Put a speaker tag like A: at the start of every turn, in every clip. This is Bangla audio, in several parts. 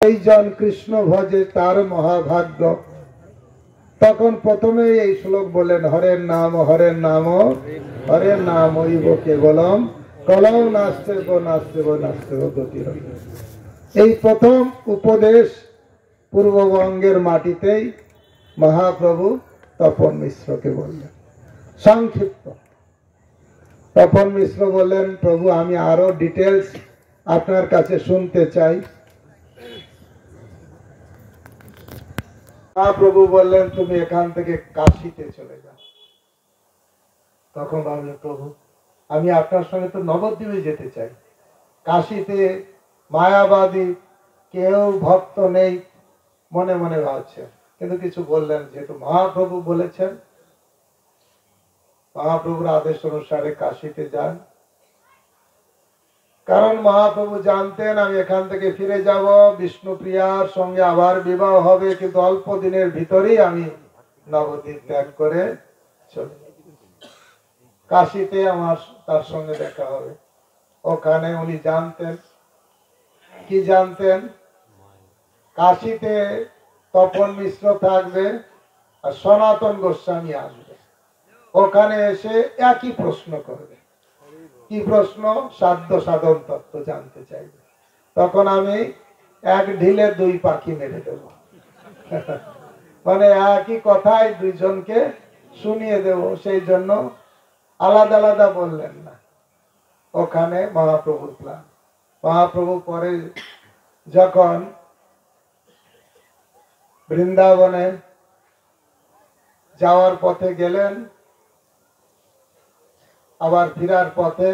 A: এই জন কৃষ্ণ ভজে তার মহাভাগ্য। তখন প্রথমে এই শ্লোক বললেন, হরের নাম হরের নাম ওইব কেবলম কলম নাস্তেব নাস্তেব নাস্তেব গতির। এই প্রথম উপদেশ পূর্ববঙ্গের মাটিতেই মহাপ্রভু তপন মিশ্রকে বললেন। সংক্ষিপ্ত। তপন মিশ্র বললেন, প্রভু আমি আরো ডিটেলস আপনার কাছে শুনতে চাই। মহাপ্রভু বললেন, তুমি এখান থেকে কাশীতে চলে যাও। তখন ভাবলেন, প্রভু আমি আপনার সঙ্গে তো নবদ্বীপে যেতে চাই, কাশীতে মায়াবাদী কেউ ভক্ত নেই, মনে মনে ভাবছে, কিন্তু কিছু বললেন। যেহেতু মহাপ্রভু বলেছেন, মহাপ্রভুর আদেশ অনুসারে কাশীতে যান। কারণ মহাপ্রভু জানতেন আমি এখান থেকে ফিরে যাব, বিষ্ণুপ্রিয়ার সঙ্গে আবার বিবাহ হবে, কিন্তু অল্প দিনের ভিতরেই আমি নবদ্বীপ ত্যাগ করে চলে যাব। কাশীতে আমার তার সঙ্গে দেখা হবে। ওখানে উনি জানতেন, কি জানতেন, কাশীতে তপন মিশ্র থাকবে আর সনাতন গোস্বামী আসবে। ওখানে এসে একই প্রশ্ন করবে। কি প্রশ্ন? সাধ্য সাধন তত্ত্ব জানতে চাইবে। তখন আমি এক ঢিলে দুই পাখি মেরে দেব, মানে একই কথাই দুইজনকে শুনিয়ে দেব। সেই জন্য আলাদা আলাদা বললেন না। ওখানে মহাপ্রভুর প্ল্যান। মহাপ্রভু পরে যখন বৃন্দাবনে যাওয়ার পথে গেলেন, আবার ফিরার পথে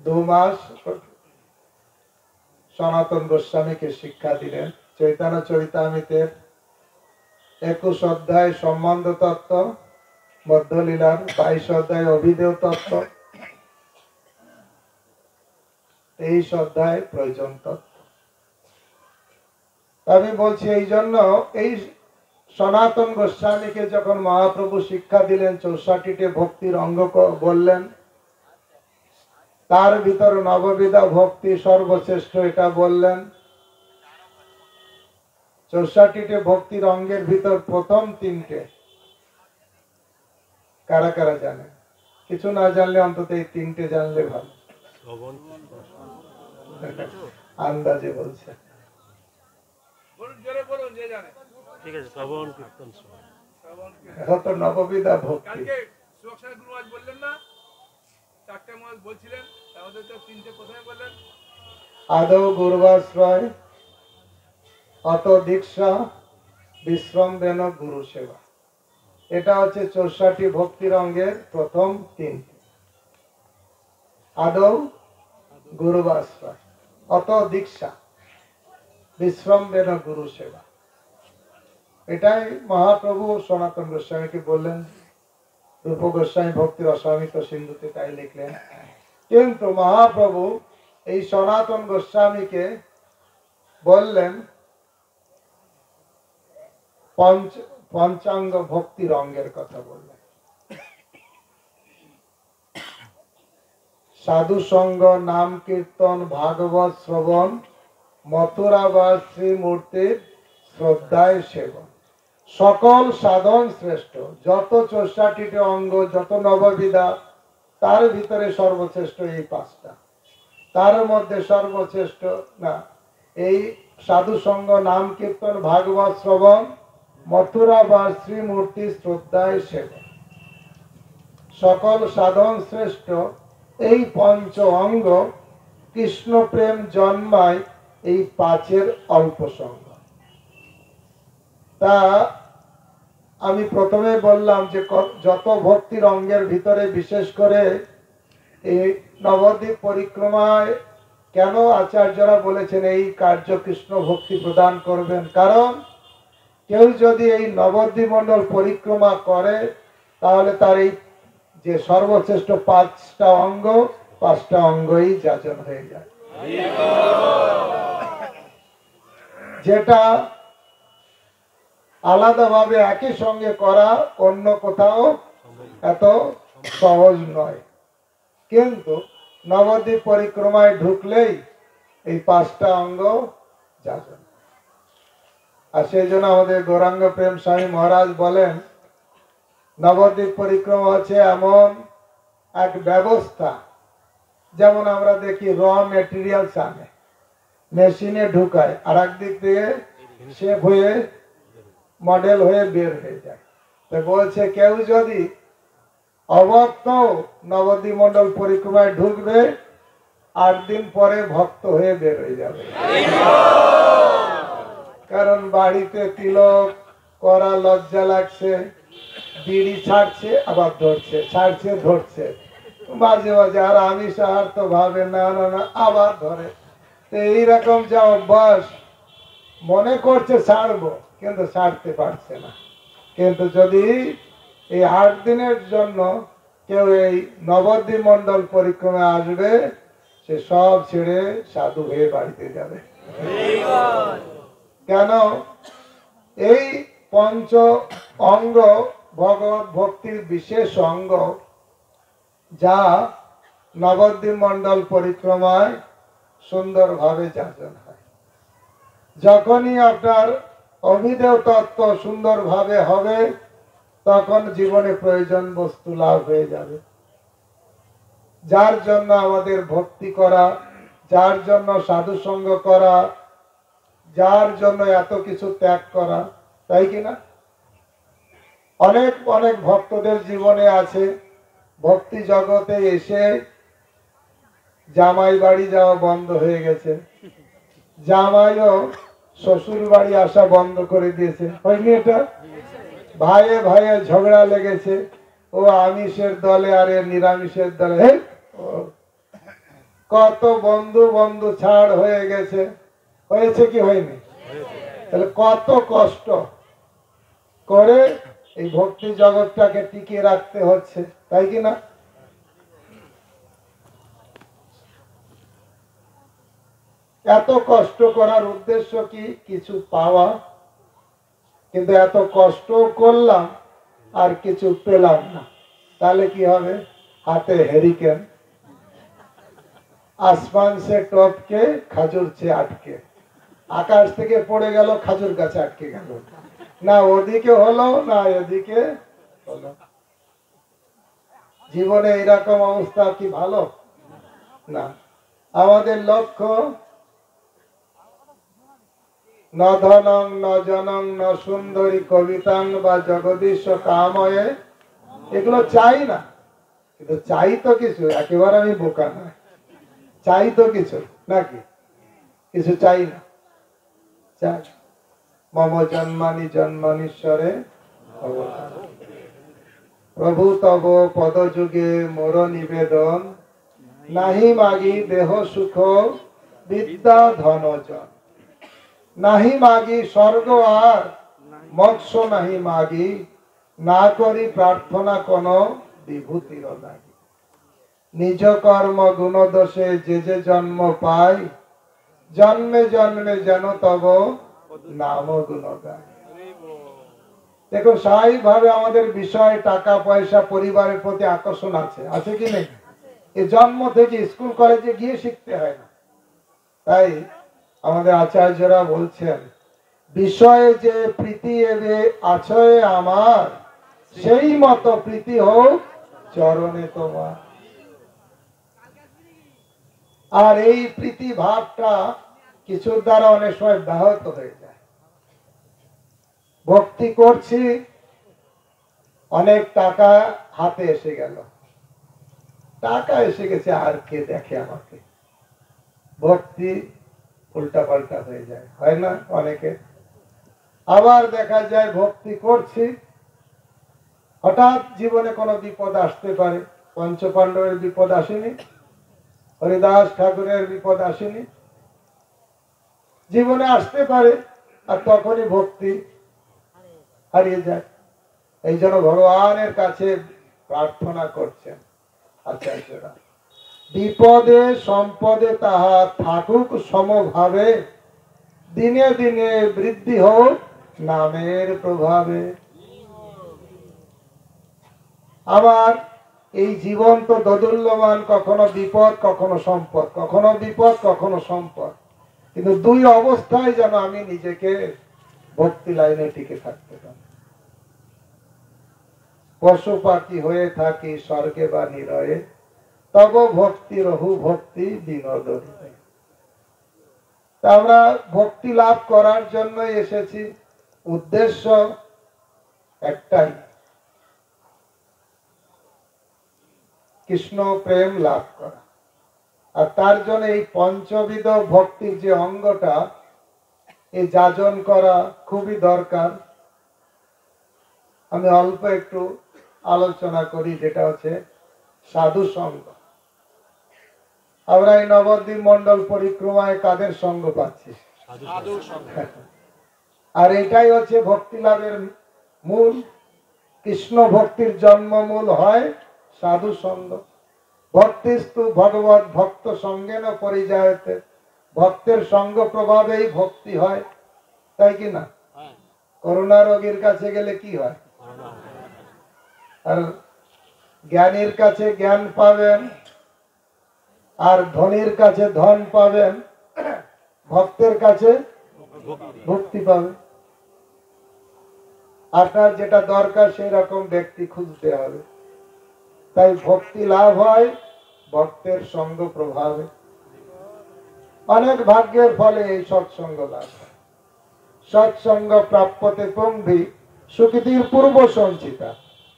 A: 2 মাস সনাতন গোস্বামীকে শিক্ষা দিলেন। চৈতন্য চরিতামৃতের 21 অধ্যায় সম্বন্ধ তত্ত্ব, মধ্যলীলার 22 অধ্যায় অভিধেয় তত্ত্ব, 23 অধ্যায় প্রয়োজন তত্ত্ব। আমি বলছি এই জন্য, এই সনাতন গোস্বামীকে যখন মহাপ্রভু শিক্ষা দিলেন, 64টি ভক্তির অঙ্গ বললেন, তার ভিতর নববিধা ভক্তি সর্বশ্রেষ্ঠ এটা বললেন। 64টি ভক্তির অঙ্গের ভিতর প্রথম 3টে কারা কারা জানে? কিছু না জানলে অন্তত এই 3টে জানলে ভালো। আন্দাজে বলছে, নববিধা ভক্তি। আদৌ গুরুবাশ্রয়, অত দীক্ষা, বিশ্রম দেন গুরু সেবা। এটা হচ্ছে 64টি ভক্তির অঙ্গের প্রথম 3টে। আদৌ গুরুবাশ্রয়, অত দীক্ষা, বিশ্রম দেন গুরু সেবা। এটাই মহাপ্রভু সনাতন গোস্বামীকে বললেন। রূপ গোস্বামী ভক্তির অস্বামিত সিন্ধুতে তাই লিখলেন। কিন্তু মহাপ্রভু এই সনাতন গোস্বামীকে বললেন পঞ্চাঙ্গ ভক্তির অঙ্গের কথা বললেন। সাধু সঙ্গ, নাম কীর্তন, ভাগবত শ্রবণ, মথুরাবাস শ্রীমূর্তির শ্রদ্ধায় সেবন, সকল সাধন শ্রেষ্ঠ। যত 64টি অঙ্গ, যত নববিধা, তার ভিতরে সর্বশ্রেষ্ঠ এই 5টা। তার মধ্যে সর্বশ্রেষ্ঠ না, এই সাধু সঙ্গ, নাম কীর্তন, ভাগবত শ্রবণ, মথুরা বা শ্রীমূর্তি শ্রদ্ধায় সেবন, সকল সাধন শ্রেষ্ঠ। এই 5 অঙ্গ কৃষ্ণ প্রেম জন্মায় এই 5-এর অল্প সঙ্গ। তা আমি প্রথমে বললাম যে যত ভক্তির অঙ্গের ভিতরে, বিশেষ করে এই নবদ্বীপ পরিক্রমায় কেন আচার্যরা বলেছেন এই কার্য কৃষ্ণ ভক্তি প্রদান করবেন? কারণ কেউ যদি এই নবদ্বীপ মণ্ডল পরিক্রমা করে, তাহলে তার এই যে সর্বশ্রেষ্ঠ 5টা অঙ্গ, 5টা অঙ্গই যাচন হয়ে যায়। যেটা আলাদাভাবে একই সঙ্গে করা অন্য কোথাও এত সহজ নয়। কিন্তু নবদ্বীপ পরিক্রমায় ঢুকলেই এই 5টা অঙ্গ যাচন। আর সেই জন্য আমাদের গৌরাঙ্গ প্রেম স্বামী মহারাজ বলেন নবদ্বীপ পরিক্রমা হচ্ছে এমন এক ব্যবস্থা, যেমন আমরা দেখি র মেটেরিয়ালস আনে মেশিনে ঢুকায়, আর একদিক থেকে শেপ হয়ে মডেল হয়ে বের হয়ে যায়। তো বলছে কেউ যদি অভক্ত নবদ্বীপ মন্ডল পরিক্রমায় ঢুকবে, 8 দিন পরে ভক্ত হয়ে বের হয়ে যাবে। কারণ বাড়িতে তিলক করা লজ্জা লাগছে, বিড়ি ছাড়ছে আবার ধরছে, ছাড়ছে ধরছে, মাঝে মাঝে আর আমিষ আহার তো ভাবে না না না আবার ধরে। তো এইরকম যা অভ্যাস, মনে করছে ছাড়বো কিন্তু ছাড়তে পারছে না। কিন্তু যদি এই 8 দিনের জন্য কেউ এই নবদ্বীপ মন্ডল পরিক্রমায় আসবে, সে সব ছেড়ে সাধু হয়ে বাড়িতে যাবে। কেন? এই পঞ্চ অঙ্গ ভগবত ভক্তির বিশেষ অঙ্গ, যা নবদ্বীপ মন্ডল পরিক্রমায় সুন্দরভাবে যাচন হয়। যখনই আপনার অভিধেয় তত্ত্ব সুন্দরভাবে হবে, তখন জীবনে প্রয়োজন বস্তু লাভ হয়ে যাবে। যার জন্য আমাদের ভক্তি করা, যার জন্য সাধু সঙ্গ করা, যার জন্য এত কিছু ত্যাগ করা, তাই কিনা? অনেক অনেক ভক্তদের জীবনে আছে ভক্তি জগতে এসে জামাই বাড়ি যাওয়া বন্ধ হয়ে গেছে, জামাইও শ্বশুর বাড়ি আসা বন্ধ করে দিয়েছে, হয়নি এটা? ভাইয়ে ভাইয়ে ঝগড়া লেগেছে, ও আমিষের দলে আর নিরামিষের দলে, কত বন্ধু বন্ধু ছাড় হয়ে গেছে, হয়েছে কি হয়নি? তাহলে কত কষ্ট করে এই ভক্তি জগৎটাকে টিকিয়ে রাখতে হচ্ছে, তাই কিনা? এত কষ্ট করার উদ্দেশ্য কি? কিছু পাওয়া। কিন্তু এত কষ্ট করলাম আর কিছু পেলাম না, তাহলে কি হবে? হাতে হেরিকেন, আসমান সে টপকে খাজুর সে আটকে, আকাশ থেকে পড়ে গেল খাজুর গাছে আটকে গেল, না ওদিকে হলো না এদিকে হলো। জীবনে এরকম অবস্থা কি ভালো? না। আমাদের লক্ষ্য ন ধনং ন জনং ন সুন্দরী কবিতাং বা জগদীশ কাময়ে, এগুলো চাই না। কিন্তু চাই তো কিছু, একেবারে আমি বোকা নয়, চাই তো কিছু, নাকি? কিছু চাই না, চাই মম জন্মানি জন্মানীশ্বরে প্রভু তব পদ যুগে মোর নিবেদন, নাহি মাগি দেহ সুখ বিদ্যা ধনজন, নাহি মাগি স্বর্গ আর মৎস্য, নাহি মাগি না করি প্রার্থনা কোন বিভূতির লাগি, নিজ কর্ম গুণ দোষে যে যে জন্ম পাই, জন্মে জন্মে যেন তব নাম গুণ গায়। দেখুন স্বাভাবিকভাবে আমাদের বিষয় টাকা পয়সা পরিবারের প্রতি আকর্ষণ আছে, আছে কি নেই? এই জন্ম থেকে স্কুল কলেজে গিয়ে শিখতে হয় না। তাই আমাদের আচার্যরা বলছেন, বিষয়ে যে প্রীতি এবে আছয় আমার, সেই মতো প্রীতি হোক চরণে তোমার। আর এই প্রীতি ভাবটা কিছুর দ্বারা অনেক সময় ব্যাহত হয়ে যায়। ভক্তি করছি, অনেক টাকা হাতে এসে গেল, টাকা এসে গেছে, আর কে দেখে আমাকে, ভক্তি উল্টা পাল্টা হয়ে যায়, হয় না অনেকে? আবার দেখা যায় ভক্তি করছি, হঠাৎ জীবনে কোনো বিপদ আসতে পারে। পঞ্চপাণ্ডবের বিপদ আসেনি, হরিদাস ঠাকুরের বিপদ আসেনি, জীবনে আসতে পারে, আর তখনই ভক্তি হারিয়ে যায়। এই জন্য ভগবানের কাছে প্রার্থনা করছেন আচার্যরা, বিপদে সম্পদে তাহা থাকুক সমভাবে, দিনে দিনে বৃদ্ধি হোক নামের প্রভাবে। আবার এই জীবন তো দোদুল্যমান, কখনো বিপদ কখনো সম্পদ, কখনো বিপদ কখনো সম্পদ, কিন্তু দুই অবস্থায় যেন আমি নিজেকে ভক্তি লাইনে টিকে থাকতে পারে। পশু পাখি হয়ে থাকি স্বর্গে বা নিরয়ে, তব ভক্তি রহু ভক্তি বিনোদ। আমরা ভক্তি লাভ করার জন্য এসেছি, উদ্দেশ্য একটাই, কৃষ্ণ প্রেম লাভ করা। আর তার জন্য এই পঞ্চবিধ ভক্তির যে অঙ্গটা, এই যাজন করা খুবই দরকার। আমি অল্প একটু আলোচনা করি, যেটা হচ্ছে সাধু সঙ্গ। আমরা এই নবদ্বীপ মন্ডল পরিক্রমায় কাদের সঙ্গ পাচ্ছি? আর এটাই হচ্ছে ভক্তি লাভের মূল। কৃষ্ণ ভক্তির জন্ম মূল হয় সাধু সঙ্গ। ভক্তিস্তু ভগবত ভক্ত সঙ্গেন পরিযায়তে, ভক্তের সঙ্গ প্রভাবেই ভক্তি হয়, তাই কি না? করোনা রোগীর কাছে গেলে কি হয়? আর জ্ঞানীর কাছে জ্ঞান পাবেন, আর ধনীর কাছে ধন পাবেন, ভক্তের কাছে ভক্তি পাবেন। আপনার যেটা দরকার সেই রকম ব্যক্তি খুঁজতে হবে। তাই ভক্তি লাভ হয় ভক্তের সঙ্গ প্রভাবে। অনেক ভাগ্যের ফলে এই সৎসঙ্গ লাভ হয়। সৎসঙ্গ প্রাপ্যতে পঙ্গি সুকৃতির পূর্ব সঞ্চিতা।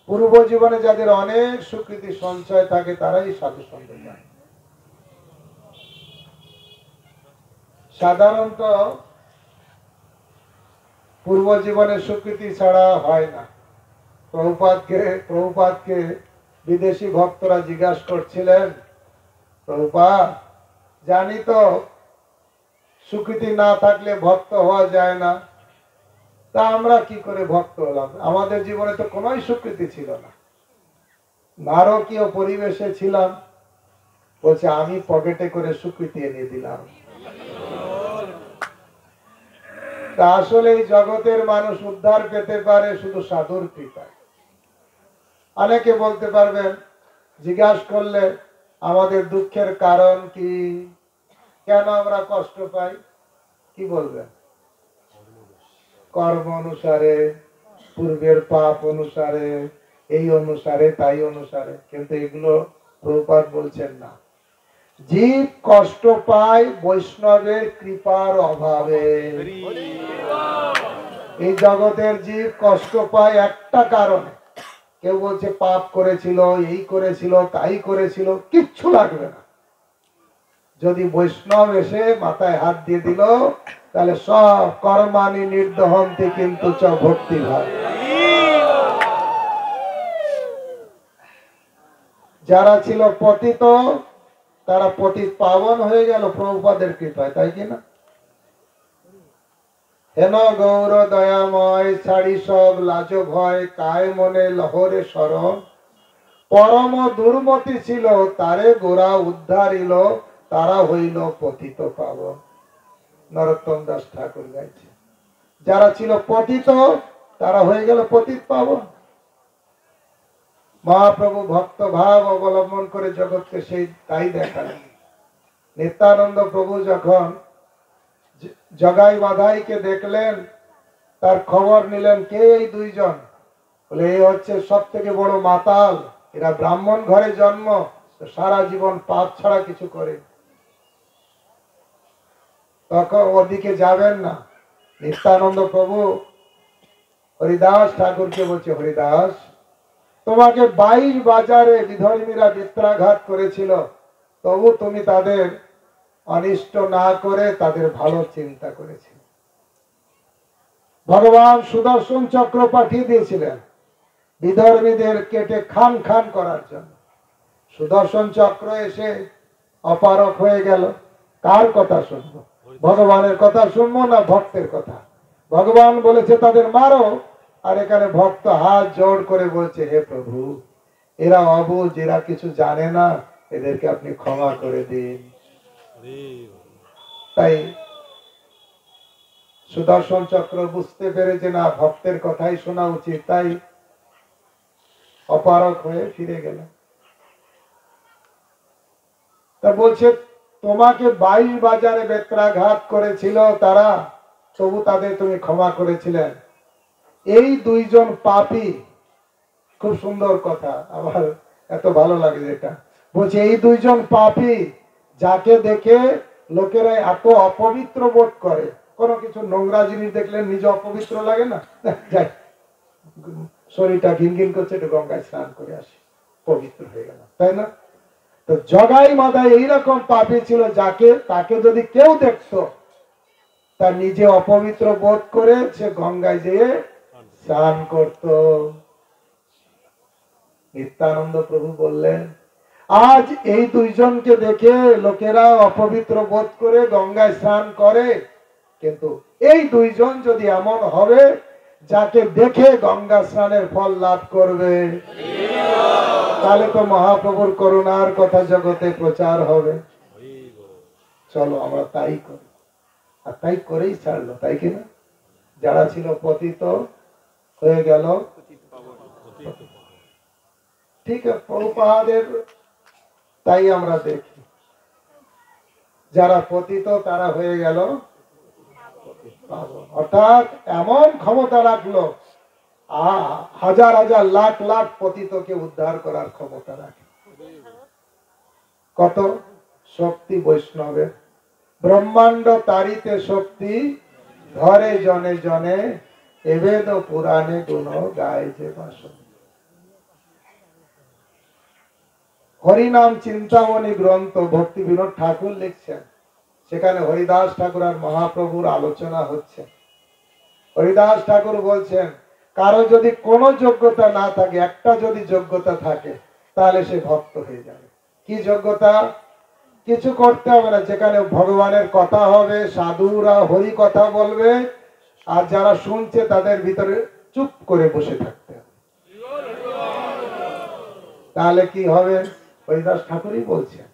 A: পূর্ব জীবনে যাদের অনেক সুকৃতি সঞ্চয় থাকে তারাই সাধু সঙ্গ পায়। সাধারণত পূর্ব জীবনে স্বীকৃতি ছাড়া হয় না। প্রভুপাদকে বিদেশি ভক্তরা জিজ্ঞাসা করছিলেন, প্রভুপাদ জানি তো স্বীকৃতি না থাকলে ভক্ত হওয়া যায় না, তা আমরা কি করে ভক্ত হলাম? আমাদের জীবনে তো কোনোই স্বীকৃতি ছিল না, নারকীয় পরিবেশে ছিলাম। বলছে আমি পকেটে করে স্বীকৃতি এনে দিলাম। তা আসলে এই জগতের মানুষ উদ্ধার পেতে পারে শুধু সাধুর কৃপায়। অনেকে বলতে পারবেন, জিজ্ঞাসা করলে আমাদের দুঃখের কারণ কি, কেন আমরা কষ্ট পাই, কি বলবেন? কর্ম অনুসারে, পূর্বের পাপ অনুসারে, এই অনুসারে তাই অনুসারে। কিন্তু এগুলো প্রভুপাদ বলছেন না। জীব কষ্ট পায় বৈষ্ণবের কৃপার অভাবে। এই জগতের জীব কষ্ট পায় একটা কারণে। কেউ বলছে পাপ করেছিল, এই করেছিল, তাই করেছিল, কিচ্ছু লাগবে না। যদি বৈষ্ণব এসে মাথায় হাত দিয়ে দিল, তাহলে সব কর্মানি নির্দহন্তি কিন্তু চ ভক্তি ভাব। যারা ছিল পতিত তারা পতিত পাবন হয়ে গেল প্রভুপাদের কৃপায়, তাই কিনা? হেন গৌর দয়াময়, ছাড়ি সব লাজ ভয়, কায় মনে লহরে শরণ। পরম দুর্মতি ছিল, তারে গোরা উদ্ধারিল, তারা হইল পতিত পাবন। নরোত্তম দাস ঠাকুর গাইছে, যারা ছিল পতিত তারা হয়ে গেল পতিত পাবন। মহাপ্রভু ভক্ত ভাব অবলম্বন করে জগৎকে সেই তাই দেখালেন। নিত্যানন্দ প্রভু যখন জগাই বাধাইকে দেখলেন, তার খবর নিলেন, কে এই দুইজন? বলে এই হচ্ছে সব থেকে বড় মাতাল, এরা ব্রাহ্মণ ঘরে জন্ম, সারা জীবন পাপ ছাড়া কিছু করে। তখন ওদিকে যাবেন না। নিত্যানন্দ প্রভু হরিদাস ঠাকুরকে বলছে, হরিদাস তোমাকে 22 বাজারে বিধর্মীরা মিত্রাঘাত করেছিল, তবু তুমি তাদের অনিষ্ট না করে তাদের ভালো চিন্তা করেছিল। ভগবান সুদর্শন চক্র পাঠিয়ে দিয়েছিলেন বিধর্মীদের কেটে খান খান করার জন্য। সুদর্শন চক্র এসে অপারক হয়ে গেল। কার কথা শুনবো? ভগবানের কথা শুনবো না ভক্তের কথা? ভগবান বলেছে তাদের মারো, আর এখানে ভক্ত হাত জোড় করে বলছে, হে প্রভু এরা অবুঝ, এরা কিছু জানে না, এদেরকে আপনি ক্ষমা করে দিন। তাই সুদর্শন চক্র বুঝতে পেরে যে না, ভক্তের কথাই শোনা উচিত, তাই অপারক হয়ে ফিরে গেল। তা বলছে তোমাকে 22 বাজারে বেত্রাঘাত করেছিল তারা, তবু তাদের তুমি ক্ষমা করেছিলেন। এই দুইজন পাপী, খুব সুন্দর কথা, আমার এত ভালো লাগে যেটা বলছে, এই দুইজন পাপী যাকে দেখে লোকেরা এত অপবিত্র বোধ করে। কোনো কিছু নোংরা জিনিস দেখলে নিজে অপবিত্র লাগে না? যাই, শরীরটা ঘিনঘিন করছে, একটু গঙ্গায় স্নান করে আসি, পবিত্র হয়ে গেল, তাই না? তো জগাই মাথায় এইরকম পাপী ছিল, তাকে যদি কেউ দেখতো তার নিজে অপবিত্র বোধ করে সে গঙ্গায় যেয়ে স্নান করত। নিত্যানন্দ প্রভু বললেন, আজ এই দুইজনকে দেখে লোকেরা অপবিত্র বোধ করে গঙ্গায় স্নান করে, কিন্তু এই দুইজন যদি এমন হবে যাকে দেখে গঙ্গা স্নানের ফল লাভ করবে, তাহলে তো মহাপ্রভুর করুণার কথা জগতে প্রচার হবে। চলো আমরা তাই করি। আর তাই করেই ছাড়লো, তাই কিনা? যারা ছিল পতিত হয়ে গেল, ঠিক আছে, প্রভুপাদের তাই আমরা দেখি, যারা পতিত তারা হয়ে গেল, অর্থাৎ এমন ক্ষমতা রাখলো, হাজার হাজার লাখ লাখ পতিতকে উদ্ধার করার ক্ষমতা রাখে। কত শক্তি বৈষ্ণবের! ব্রহ্মাণ্ড তারিতে শক্তি, ধরে জনে জনে, এবেদ পুরাণে গুণ গায় যে বাসন। হরিনাম চিন্তামণি গ্রন্থ ভক্তি বিনোদ ঠাকুর লিখছেন, সেখানে হরিদাস ঠাকুর আর মহাপ্রভুর আলোচনা হচ্ছে। হরিদাস ঠাকুর বলছেন, কারো যদি কোনো যোগ্যতা না থাকে, একটা যদি যোগ্যতা থাকে, তাহলে সে ভক্ত হয়ে যাবে। কি যোগ্যতা? কিছু করতে হবে না, যেখানে ভগবানের কথা হবে, সাধুরা হরি কথা বলবে, আর যারা শুনছে তাদের ভিতরে চুপ করে বসে থাকতে হবে। তাহলে কি হবে? হরিদাস ঠাকুরই বলছেন,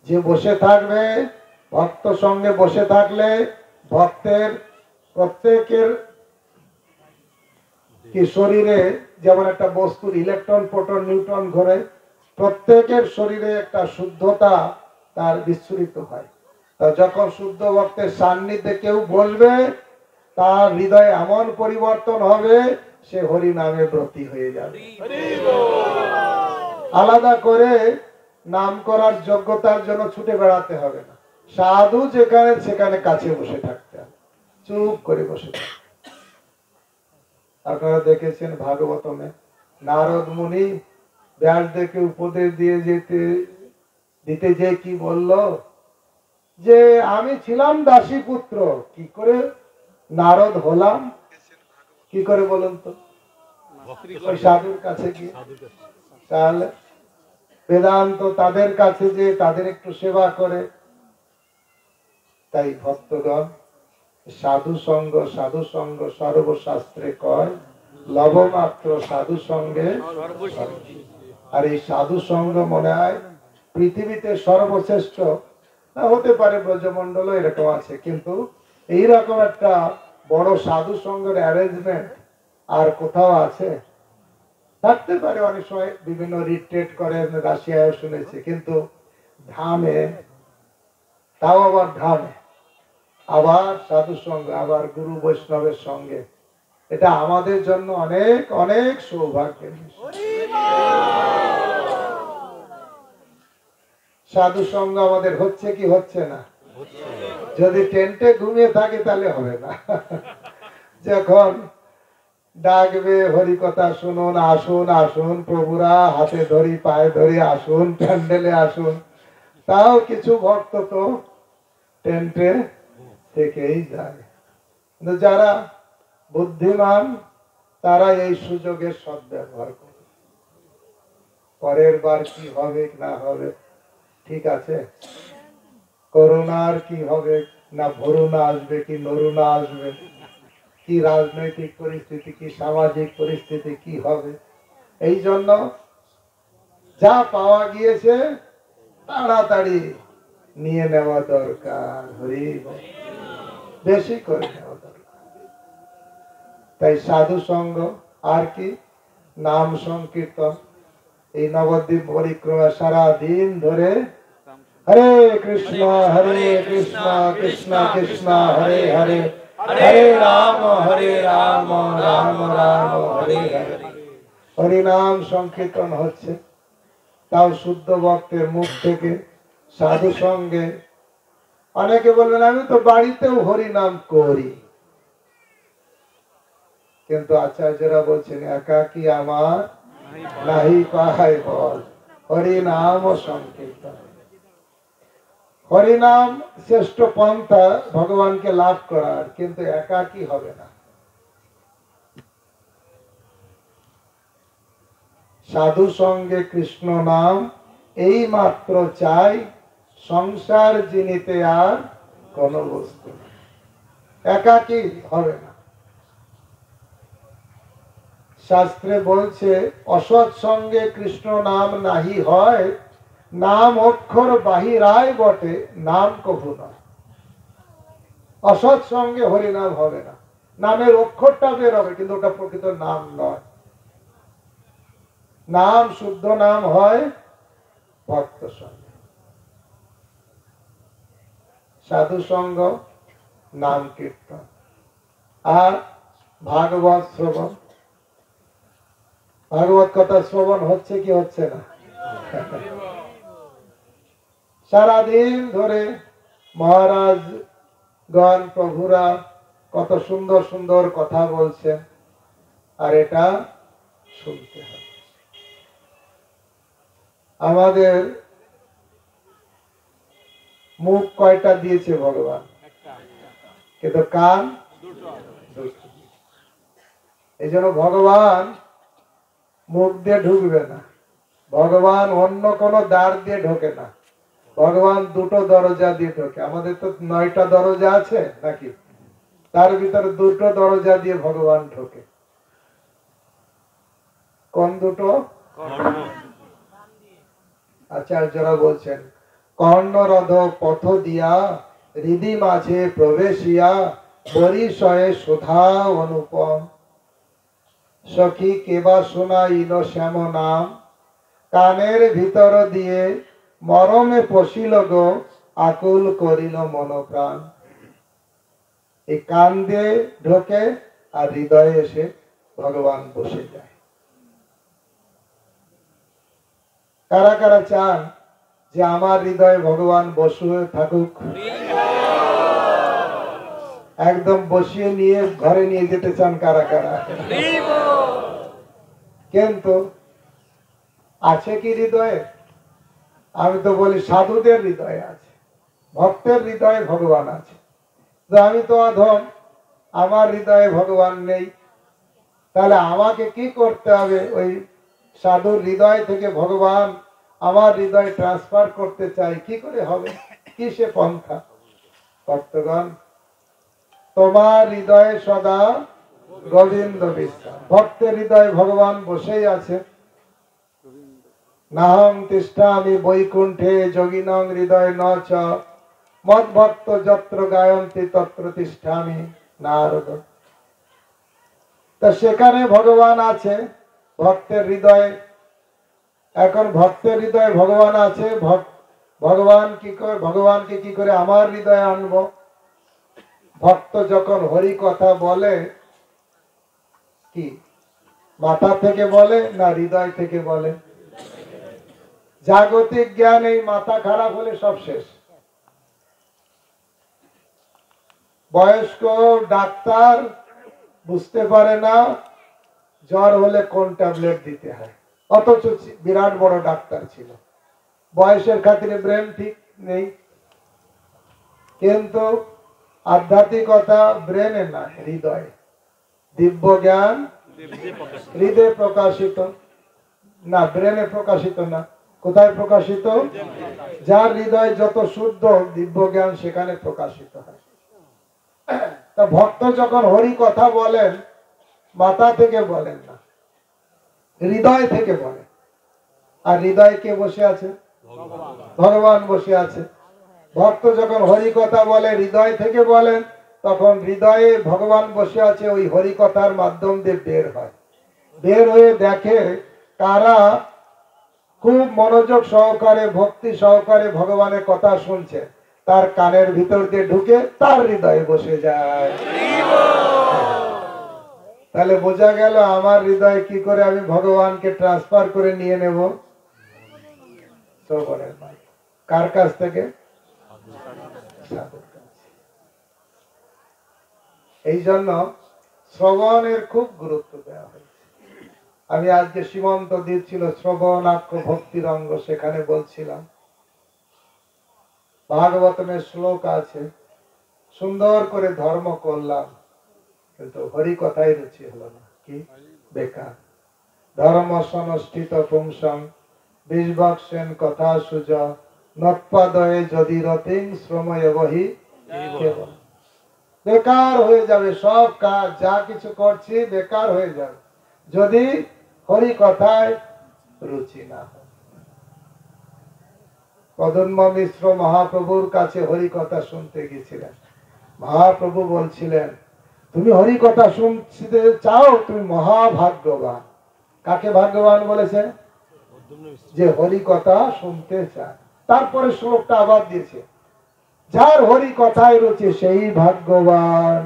A: যে বসে থাকবে, ভক্ত সঙ্গে বসে থাকলে ভক্তের প্রত্যেকের কি শরীরে যেমন একটা বস্তুর ইলেকট্রন প্রোটন নিউট্রন ঘোরে, প্রত্যেকের শরীরে একটা শুদ্ধতা তার বিস্ফোরিত হয়। তা যখন শুদ্ধ ভক্তের সান্নিধ্যে কেউ বলবে, তার হৃদয়ে এমন পরিবর্তন হবে, সে হরি নামে ব্রতী হয়ে যাবে। আলাদা করে নাম করার যোগ্যতার জন্য ছুটে বেড়াতে হবে না, সাধু যেখানে সেখানে কাছে বসে থাকতে হবে, চুপ করে বসে থাকতে। আপনারা দেখেছেন ভাগবতমে নারদ মুনি ব্যাসদেবকে উপদেশ দিয়ে দিতে যে কি বলল, যে আমি ছিলাম দাসী পুত্র, কি করে নারদ হলাম? কি করে বলুন তো? ওই সাধুর কাছে গিয়ে। তাহলে বেদান্ত তাদের কাছে যে তাদের একটু সেবা করে। তাই ভক্তগণ, সাধু সঙ্গ সর্বশাস্ত্রে কয়, লবমাত্র সাধু সঙ্গে। আর এই সাধু সঙ্গ মনে হয় পৃথিবীতে সর্বশ্রেষ্ঠ না, হতে পারে ব্রজমন্ডল এরকম আছে, কিন্তু এইরকম একটা বড় সাধু সঙ্গের অ্যারেঞ্জমেন্ট আর কোথাও আছে? থাকতে পারে, অনেক সময় বিভিন্ন রিট্রিট করে, রাশিয়ায় শুনেছি, কিন্তু ধামে, তাও আবার ধামে, আবার সাধু সঙ্গে, আবার গুরু বৈষ্ণবের সঙ্গে, এটা আমাদের জন্য অনেক অনেক সৌভাগ্যের বিষয়। সাধু সঙ্গ আমাদের হচ্ছে কি হচ্ছে না? যদি টেন্টে ঘুমিয়ে থাকে তাহলে হবে না। যখন ডাকবে, হরি কথা শুনুন, আসুন আসুন প্রভুরা, হাতে ধরি পায়ে ধরি আসুন, প্যান্ডেলে আসুন, তাও কিছু ভক্ত তো টেন্টে থেকেই যায়। কিন্তু যারা বুদ্ধিমান তারা এই সুযোগের সদ্ব্যবহার করে। পরের বার কি হবে না হবে ঠিক আছে, করোনার কি হবে, না ভরুণা আসবে কি নরুণা আসবে, কি রাজনৈতিক পরিস্থিতি, কি সামাজিক পরিস্থিতি কি হবে, এই জন্য যা পাওয়া গিয়েছে তাড়াতাড়ি নিয়ে নেওয়া দরকার, হরি বেশি করে নেওয়া দরকার। তাই সাধু সঙ্গ আর কি, নাম সংকীর্তন, এই নবদ্বীপ পরিক্রমা সারা দিন ধরে হরে কৃষ্ণ কৃষ্ণ কৃষ্ণ কৃষ্ণ হরে হরে, হরে রাম রাম রাম হরে হরে। হরিনাম সংকীর্তন হচ্ছে, তাও শুদ্ধ ভক্তের মুখ থেকে, সাধু সঙ্গে। অনেকে বলবেন আমি তো বাড়িতেও হরিনাম করি, কিন্তু আচার্যরা বলছেন একাকী আমার নাহি পাহাই বল, হরিনাম ও সংকীর্তন। হরিনাম শ্রেষ্ঠ পন্থা ভগবানকে লাভ করার, কিন্তু একাকী হবে না। সাধু সঙ্গে কৃষ্ণ নাম এই মাত্র চাই, সংসার জিনিতে আর কোন বস্তু নেই। একাকী হবে না। শাস্ত্রে বলছে অসৎ সঙ্গে কৃষ্ণ নাম নাহি হয়, নাম অক্ষর বাহিরায় বটে, নাম কভু নয়। অসৎ সঙ্গে হরিনাম হবে না, নামের অক্ষরটা বের হবে কিন্তু ওটা প্রকৃত নাম নয়। নাম শুদ্ধ নাম হয় ভক্ত সঙ্গে, সাধু সঙ্গ, নাম কীর্তন আর ভাগবত শ্রবণ। ভাগবত কথা শ্রবণ হচ্ছে কি হচ্ছে না? সারাদিন ধরে মহারাজ গণ প্রভুরা কত সুন্দর সুন্দর কথা বলছেন, আর এটা শুনতে হবে। আমাদের মুখ কয়টা দিয়েছে ভগবান, কিন্তু কান দুটো। এই জন্য ভগবান মুখ দিয়ে ঢুকবে না, ভগবান অন্য কোন দ্বার দিয়ে ঢোকে না, ভগবান দুটো দরজা দিয়ে ঢোকে। আমাদের তো 9টা দরজা আছে নাকি, তার ভিতরে দুটো দরজা দিয়ে ভগবান ঢোকে। কোন দুটো? আচার্যরা বলছেন কর্ণরধ পথ দিয়া, হৃদি মাঝে প্রবেশিয়া, পরিচয়ে সুধা অনুপম, সখী কেবা শোনাইল শ্যাম নাম, কানের ভিতর দিয়ে মরমে পশিল গো, আকুল করিল মনপ্রাণ। এই কান দিয়ে ঢোকে আর হৃদয়ে এসে ভগবান বসে যায়। কারা কারা চান যে আমার হৃদয়ে ভগবান বসে থাকুক? একদম বসিয়ে নিয়ে ঘরে নিয়ে যেতে চান কারা কারা? কিন্তু আছে কি হৃদয়ে? আমি তো বলি সাধুদের হৃদয়ে আছে, ভক্তের হৃদয়ে ভগবান আছে। তো আমি তো অধম, আমার হৃদয়ে ভগবান নেই, তাহলে আমাকে কি করতে হবে? ওই সাধুর হৃদয় থেকে ভগবান আমার হৃদয়ে ট্রান্সফার করতে চাই, কি করে হবে? কি সে পন্থা? ভক্তগণ, তোমার হৃদয়ে সদা গোবিন্দ বিশ্রাম। ভক্তের হৃদয়ে ভগবান বসেই আছে। নাহং তিষ্ঠামি বৈকুণ্ঠে যোগিনং হৃদয় ন চ, মদ ভক্ত যত্র গায়ন্তি তত্র তিষ্ঠামি নারদ। তা সেখানে ভগবান আছে ভক্তের হৃদয়ে। এখন ভক্তের হৃদয়ে ভগবান আছে, ভগবানকে কি করে আমার হৃদয়ে আনবো? ভক্ত যখন হরি কথা বলে, কি মাথা থেকে বলে না হৃদয় থেকে বলে? জাগতিক জ্ঞান এই মাথা খারাপ হলে সব শেষ। বয়স্ক ডাক্তার বুঝতে পারে না জ্বর হলে কোন ট্যাবলেট দিতে হয়, অথচ বিরাট বড় ডাক্তার ছিল, বয়সের খাতিরে ব্রেন ঠিক নেই। কিন্তু আধ্যাত্মিকতা ব্রেনে না, হৃদয়ে। দিব্য জ্ঞান হৃদয়ে প্রকাশিত না, ব্রেনে প্রকাশিত না। কোথায় প্রকাশিত? যার হৃদয় যত শুদ্ধ, দিব্য জ্ঞান সেখানে প্রকাশিত হয়। তা ভক্ত যখন হরি কথা বলেন, মাথা থেকে বলেন না, হৃদয় থেকে বলেন। আর হৃদয়ে কে বসে আছে? ভগবান বসে আছে। ভক্ত যখন হরি কথা বলে, হৃদয় থেকে বলেন, তখন হৃদয়ে ভগবান বসে আছে, ওই হরি কথার মাধ্যম দিয়ে বের হয়। বের হয়ে দেখে কারা খুব মনোযোগ সহকারে ভক্তি সহকারে ভগবানের কথা শুনছে, তার কানের ভিতর দিয়ে ঢুকে তার হৃদয়ে বসে যায়। তাহলে বোঝা গেল আমার হৃদয়ে কি করে আমি ভগবানকে ট্রান্সফার করে নিয়ে নেব? শ্রবণের মাধ্যমে। কার কাছ থেকে? সাধুর কাছ। এই জন্য শ্রবণের খুব গুরুত্ব দেওয়া হয়েছে। আমি আজকে সীমন্ত দিচ্ছিল শ্রবণাক্ষ ভক্তির অঙ্গ, সেখানে বলছিলাম ভাগবতমের শ্লোক আছে, সুন্দর করে ধর্ম করলাম কিন্তু হরি কথাই রুচি হলো না, কি বেকার। ধর্ম সনষ্ঠিত পুংসং বিশ্বক্সেন কথা সুজ নৎপাদয়ে যদি রতিং শ্রময়ে বহি কেবল। বেকার হয়ে যাবে সব কাজ, যা কিছু করছি বেকার হয়ে যাবে যদি হরি কথায় রুচি না হয়। কদম্ব মিশ্র মহাপ্রভুর কাছে হরি কথা শুনতে গেছিলেন। মহাপ্রভু বলছিলেন, তুমি হরি কথা শুনতে চাও, তুমি মহাভাগ্যবান। কাকে ভাগ্যবান বলেছে? যে হরি কথা শুনতে চায়। তারপরে শ্লোকটা আবার দিয়েছে, যার হরি কথায় রুচি সেই ভাগ্যবান।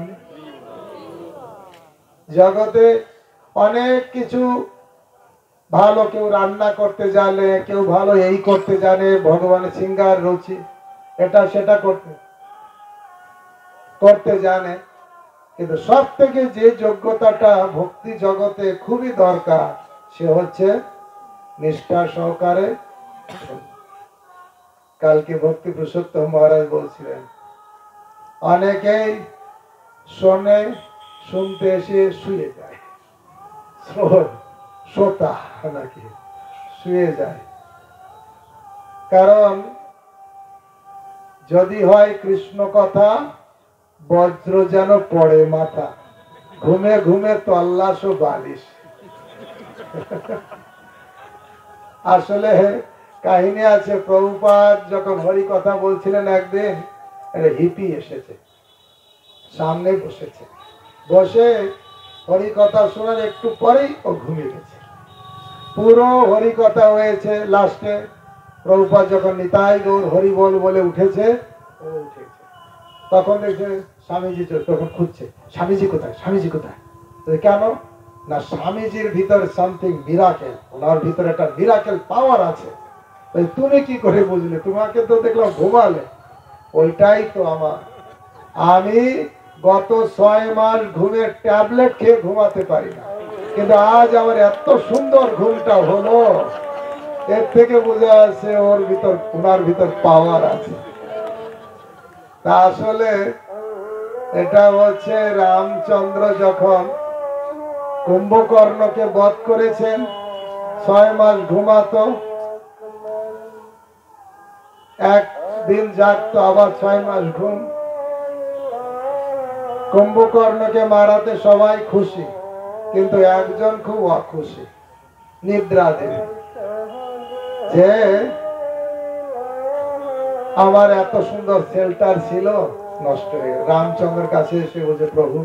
A: জগতে অনেক কিছু ভালো, কেউ রান্না করতে জানে, কেউ ভালো এই করতে জানে, ভগবানের সিঙ্গার রুচি, এটা সেটা করতে জানে, কিন্তু সব থেকে যে যোগ্যতাটা ভক্তি জগতে খুবই দরকার সে হচ্ছে নিষ্ঠা সহকারে। কালকে ভক্তি পুরুষোত্তম মহারাজ বলছিলেন, অনেকেই শোনে, শুনতে এসে শুয়ে যায়, শ্রোতা নাকি শুয়ে যায়। কারণ যদি হয় কৃষ্ণ কথা, বজ্র যেন পড়ে মাথা, ঘুমে ঘুমে তল্লাশ ও বালিশ। আসলে কাহিনী আছে, প্রভুপাদ যখন হরি কথা বলছিলেন, একদিন হিপি এসেছে, সামনে বসেছে, বসে হরি কথা শোনার একটু পরেই ও ঘুমিয়ে গেছে। পুরো হরি কথা হয়েছে, লাস্টে প্রভুপাদ যখন নিতাই গৌর হরি বল বলে উঠেছে, ও উঠেছে, তখন দেখছে স্বামীজি তখন খুঁজছে, স্বামীজি কোথায়, স্বামীজি কোথায়? কেন না, স্বামীজির ভিতরে সামথিং মিরাকেল, ওনার ভিতরে একটা মিরাকেল পাওয়ার আছে। তুমি কি করে বুঝলে? তোমাকে তো দেখলাম ঘুমালে। ওইটাই তো আমার, আমি গত 6 মাস ঘুমের ট্যাবলেট খেয়ে ঘুমাতে পারি না, কিন্তু আজ আমার এত সুন্দর ঘুমটা হলো, এর থেকে বোঝা যাচ্ছে ওর ভিতর, ওনার ভিতর পাওয়ার আছে। তা আসলে এটা হচ্ছে রামচন্দ্র যখন কুম্ভকর্ণকে বধ করেছেন, 6 মাস ঘুমাতো, একদিন জাগতো, আবার 6 মাস ঘুম। কুম্ভকর্ণকে মারাতে সবাই খুশি, কিন্তু একজন খুব অখুশি, নিদ্রা দেবী, যে আমার এত সুন্দর শেল্টার ছিল নষ্ট হয়ে গেল। রামচন্দ্রের কাছে এসে বলছে, প্রভু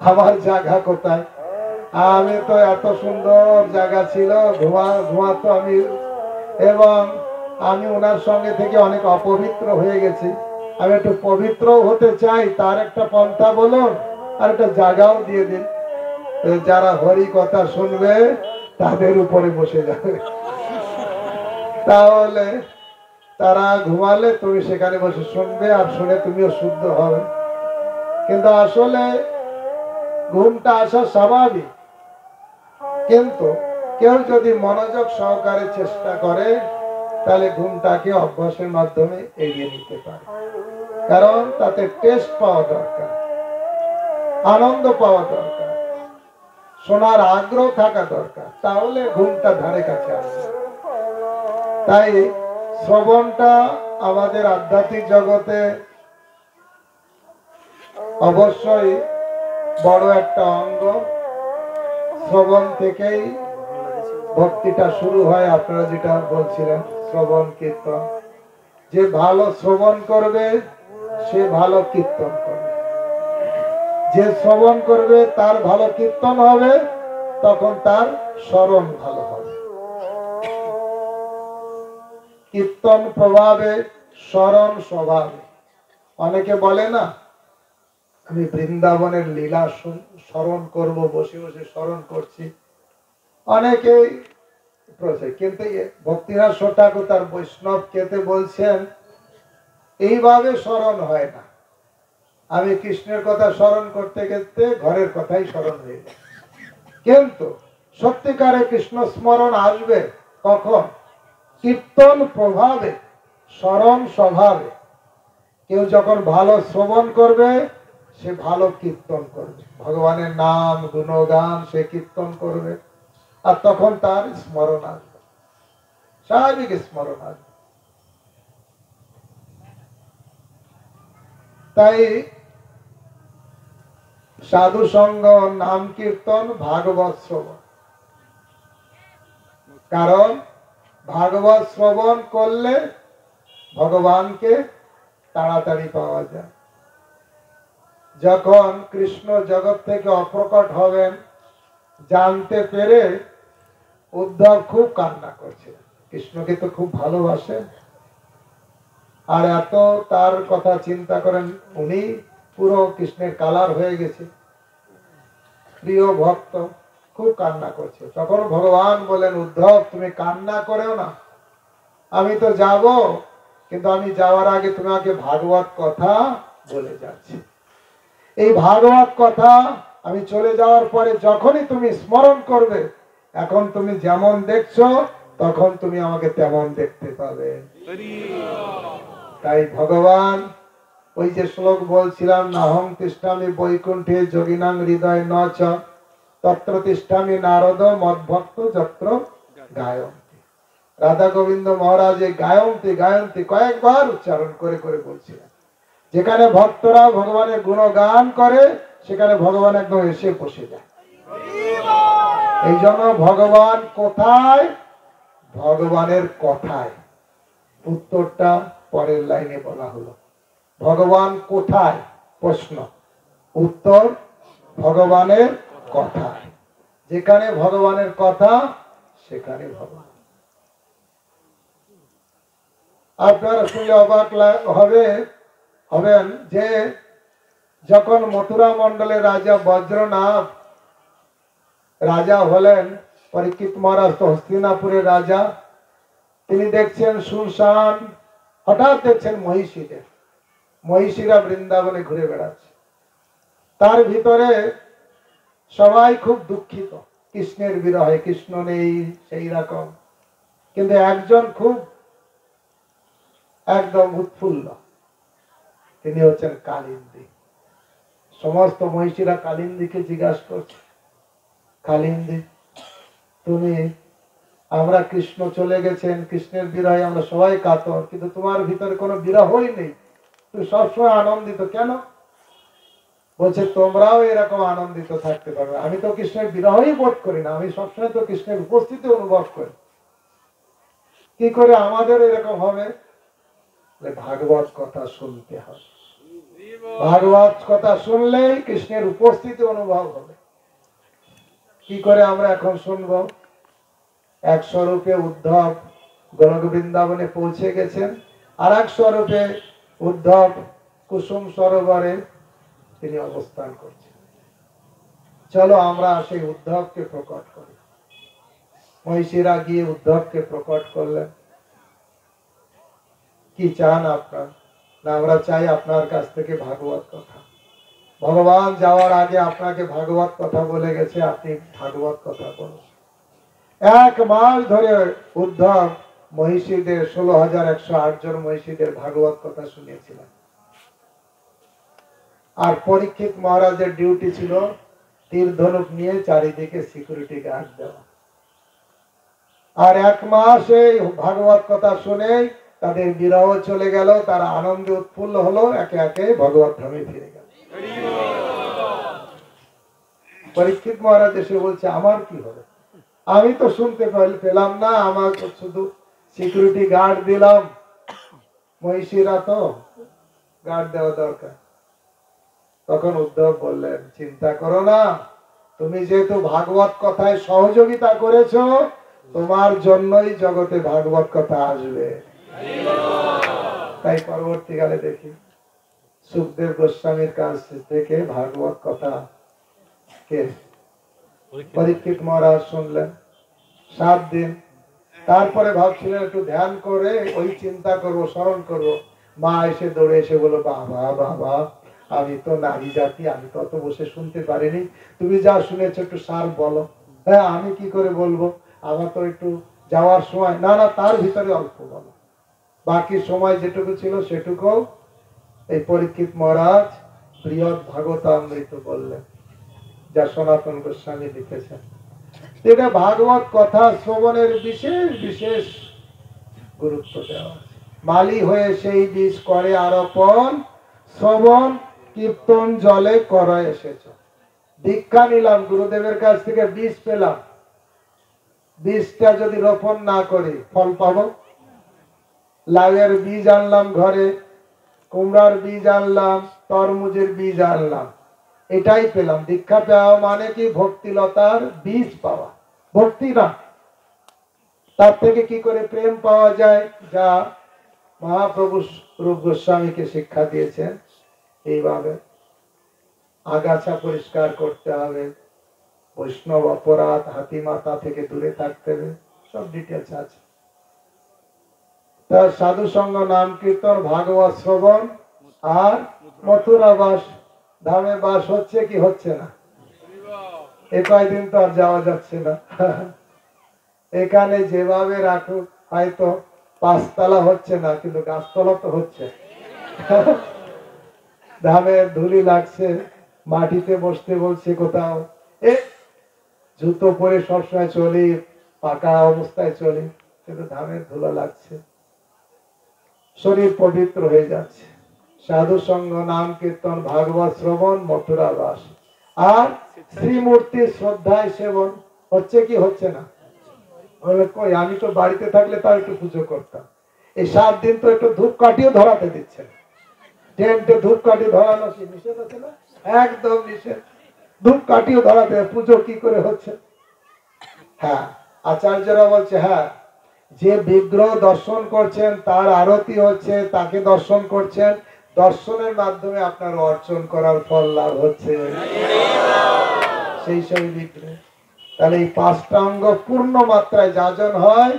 A: আমার জায়গা কোথায়? আমি তো এত সুন্দর জায়গা ছিল, ঘুমাতো আমি, এবং আমি ওনার সঙ্গে থেকে অনেক অপবিত্র হয়ে গেছি, আমি একটু পবিত্র হতে চাই, তার একটা পন্থা বলুন, আর একটা জায়গাও দিয়ে দিন, যারা হরি কথা শুনবে তাদের উপরে বসে যাবে, তাহলে তারা ঘুমালে তুমি সেখানে বসে শুনবে, আর শুনে তুমিও শুদ্ধ হবে। কিন্তু আসলে ঘুমটা আসা স্বাভাবিক, কিন্তু কেউ যদি মনোযোগ সহকারে চেষ্টা করে তাহলে ঘুমটাকে অভ্যাসের মাধ্যমে এড়িয়ে নিতে পারে। কারণ তাতে টেস্ট পাওয়া দরকার, আনন্দ পাওয়া দরকার, শোনার আগ্রহ থাকা দরকার, তাহলে ঘুমটা ধারে কাছে আসবে। তাই শ্রবণটা আমাদের আধ্যাত্মিক জগতে অবশ্যই বড় একটা অঙ্গ। শ্রবণ থেকেই ভক্তিটা শুরু হয়। আপনারা যেটা বলছিলেন শ্রবণ কীর্তন, যে ভালো শ্রবণ করবে সে ভালো কীর্তন করবে, যে শ্রবণ করবে তার ভালো কীর্তন হবে, তখন তার স্মরণ ভালো হবে। কীর্তন প্রভাবে, স্মরণ স্বভাবে। অনেকে বলে না আমি বৃন্দাবনের লীলা স্মরণ করব, বসে বসে স্মরণ করছি, অনেকেই কিন্তু ভক্তিনাথ ঠাকুর তার বৈষ্ণব কেতে বলছেন এইভাবে স্মরণ হয় না। আমি কৃষ্ণের কথা স্মরণ করতে গেতে ঘরের কথাই স্মরণ হয়ে যায়। কিন্তু সত্যিকারে কৃষ্ণ স্মরণ আসবে কখন? কীর্তন প্রভাবে, স্মরণ স্বভাবে। কেউ যখন ভালো শ্রবণ করবে সে ভালো কীর্তন করবে, ভগবানের নাম গুণগান সে কীর্তন করবে, আর তখন তার স্মরণ আসবে, স্বাভাবিক স্মরণ আসবে। তাই সাধু সঙ্গ, নাম কীর্তন, ভাগবত শ্রবণ। কারণ ভাগবত শ্রবণ করলে ভগবানকে তাড়াতাড়ি পাওয়া যায়। যখন কৃষ্ণ জগৎ থেকে অপ্রকট হবেন জানতে পেরে উদ্ধব খুব কান্না করছে। কৃষ্ণকে তো খুব ভালোবাসেন, আর এত তার কথা চিন্তা করেন, উনি পুরো কৃষ্ণের কালার হয়ে গেছে, প্রিয় ভক্ত, খুব কান্না করছে। তখন ভগবান বলেন, উদ্ধব তুমি কান্না করেও না, আমি তো যাব, কিন্তু আমি যাওয়ার আগে তোমাকে ভাগবত কথা বলে যাচ্ছি। এই ভাগবত কথা আমি চলে যাওয়ার পরে যখনই তুমি স্মরণ করবে, এখন তুমি যেমন দেখছো তখন তুমি আমাকে তেমন দেখতে পাবে। তাই ভগবান ওই যে শ্লোক বলছিলাম, নাহং তিষ্ঠামি বৈকুণ্ঠে যোগিনাং হৃদয় নচ তত্র তিষ্ঠামি নারদ মদ্ভক্ত যত্র গায়ন্তি। রাধা গোবিন্দ মহারাজ এই গায়ন্তি গায়ন্তি কয়েকবার উচ্চারণ করে করে বলছিলেন। যেখানে ভক্তরা ভগবানের গুণগান করে সেখানে ভগবান একদম এসে বসে যায়। এই জন্য ভগবান কোথায়? ভগবানের কথায়। উত্তরটা পরের লাইনে বলা হলো। ভগবান কোথায়? প্রশ্ন, উত্তর ভগবানের কথায়। যেখানে ভগবানের কথা সেখানে ভগবান। আপনারা শুনলে অবাক হবেন যে যখন মথুরা মন্ডলের রাজা বজ্রনাথ রাজা হলেন, পরীক্ষিত মহারাজ তো হস্তিনাপুরের রাজা, তিনি দেখছেন সুনসান, হঠাৎ দেখছেন মহিষীরা বৃন্দাবনে ঘুরে বেড়াচ্ছে। তার ভিতরে সবাই খুব দুঃখিত কৃষ্ণের বিরহে, কৃষ্ণ নেই সেই রকম, কিন্তু একজন খুব একদম উৎফুল্ল, তিনি হচ্ছেন কালিন্দী। সমস্ত মহিষীরা কালিন্দীকে জিজ্ঞাসা করছে, কালিন্দী তুমি, আমরা কৃষ্ণ চলে গেছেন, কৃষ্ণের বিরহে আমরা সবাই কাতর, কিন্তু তোমার ভিতরে কোনো বিরহই নেই, তুমি সবসময় আনন্দিত কেন? বলছে তোমরাও এরকম আনন্দিত থাকতে পারবে, আমি তো কৃষ্ণের বিরহই বোধ করি না, আমি সবসময় তো কৃষ্ণের উপস্থিতি অনুভব করি, কি করে আমাদের এরকম হবে? ভাগবত কথা শুনতে হবে, ভাগবত কথা শুনলেই কৃষ্ণের উপস্থিতি অনুভব হবে। কি করে আমরা এখন শুনবো? এক স্বরূপে উদ্ধব গোলক বৃন্দাবনে পৌঁছে গেছেন, আর এক স্বরূপে উদ্ধব কুসুম সরোবরে তিনি অবস্থান করছেন। চলো আমরা সেই উদ্ধবকে প্রকট করি। মহিষীরা গিয়ে উদ্ধবকে প্রকট করলেন। কি চান আপনার? না আমরা চাই আপনার কাছ থেকে ভাগবত কথা। ভগবান যাওয়ার আগে আপনাকে ভাগবত কথা বলে গেছে, আপনি ভাগবত কথা বলুন। 1 মাস ধরে উদ্ধব মহিষীদের 16,108 জন মহিষীদের ভাগবত কথা শুনিয়েছিলেন। আর পরীক্ষিত মহারাজের ডিউটি ছিল তীর ধনুক নিয়ে চারিদিকে সিকিউরিটি গার্ড দেওয়া। আর 1 মাস এই ভাগবত কথা শুনে তাদের বিরহ চলে গেল, তারা আনন্দে উৎফুল্ল হলো, একে একে ভগবত ধামে ফিরে গেল। পরীক্ষিত মহারাজ এসে বলছে, আমার কি হবে? আমি তো শুনতে পেলাম না, আমার শুধু সিকিউরিটি গার্ড দিলাম, মহিষীরা তো গার্ড দেওয়া দরকার। তখন উদ্ধব বললেন, চিন্তা করো না, তুমি যেহেতু ভাগবত কথায় সহযোগিতা করেছো, তোমার জন্যই জগতে ভাগবত কথা আসবে। তাই পরবর্তীকালে দেখি সুখদেব গোস্বামীর কাছ থেকে ভাগবত কথা কে পরীক্ষিত মহারাজ শুনলেন 7 দিন। তারপরে ভাবছিলেন একটু ধ্যান করে ওই চিন্তা করব, স্মরণ করব। মা এসে দৌড়ে এসে বলল, বাবা বাবা, আমি তো নারী জাতি, আমি তো অত বসে শুনতে পারিনি, তুমি যা শুনেছো একটু সার বলো। হ্যাঁ, আমি কি করে বলবো, আমার তো একটু যাওয়ার সময়, না না তার ভিতরে অল্প বলো। বাকি সময় যেটুকু ছিল সেটুকু এই পরীক্ষিত মহারাজ বৃহৎ ভাগবতামৃত বললেন, যা সনাতন গোস্বামী লিখেছেন। এটা ভাগবত কথা শ্রবণের বিশেষ বিশেষ গুরুত্ব দেওয়া। মালি হয়ে সেই বীজ করে আরোপণ, শ্রবণ কীর্তন জলে করা এসেছ। দীক্ষা নিলাম গুরুদেবের কাছ থেকে, বীজ পেলাম, বীজটা যদি রোপণ না করি ফল পাবো? লাউয়ের বীজ আনলাম ঘরে, কুমড়ার বীজ আনলাম, তরমুজের বীজ আনলাম, এটাই পেলাম। দীক্ষা পাওয়া মানে কি ভক্তিলতার বীজ পাওয়া, ভক্তি না। তার থেকে কি করে প্রেম পাওয়া যায়, যা মহাপ্রভু রূপ গোস্বামীকে শিক্ষা দিয়েছেন। এইভাবে আগাছা পরিষ্কার করতে হবে, বৈষ্ণব অপরাধ, হাতি মাথা থেকে দূরে থাকতে হবে, সব ডিটেলস আছে। তার সাধু সঙ্গ, নাম কীর্তন, ভাগবত শ্রবণ আর মথুরা বাস। ধামে বাস হচ্ছে কি হচ্ছে না? এ কয়দিন তো আর যাওয়া যাচ্ছে না। এখানে যেভাবে রাখুক, হয়তো 5 তলা হচ্ছে না, কিন্তু গাছতলা তো হচ্ছে। ধামের ধুলি লাগছে, মাটিতে বসতে বলছে কোথাও, জুতো পরে সবসময় চলি, পাকা অবস্থায় চলি, কিন্তু ধামের ধুলো লাগছে, শরীর পবিত্র হয়ে যাচ্ছে। সাধু সঙ্গ, নাম কীর্তন, ভাগবত শ্রবণ, মথুরা বাস আর শ্রীমূর্তি শ্রদ্ধায় সেবন হচ্ছে কি হচ্ছে না? কই, আমি তো বাড়িতে থাকলে তার একটু পুজো করতাম। এই 7 দিন তো একটু ধূপকাঠিও ধরাতে দিচ্ছে না। টেন্টে ধূপকাঠি ধরানো কি নিষেধ আছে না? একদম নিষেধ। ধূপকাঠিও ধরাতে, পুজো কি করে হচ্ছে? হ্যাঁ, আচার্যরা বলছে, হ্যাঁ, যে বিগ্রহ দর্শন করছেন তার আরতি হচ্ছে, তাকে দর্শন করছেন, দর্শনের মাধ্যমে আপনার অর্জন করার ফল লাভ হচ্ছে সেই সব বিগ্রহ। তাহলে এই 5টা অঙ্গ পূর্ণ মাত্রায় যাজন হয়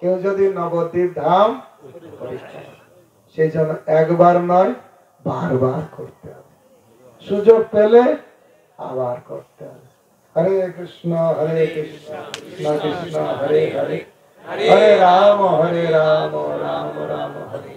A: কেউ যদি নবদ্বীপ ধাম, সেই জন্য একবার নয় বারবার করতে হবে, সুযোগ পেলে আবার করতে হবে। হরে কৃষ্ণ কৃষ্ণ কৃষ্ণ হরে হরে, হরে রাম রাম রাম হরে।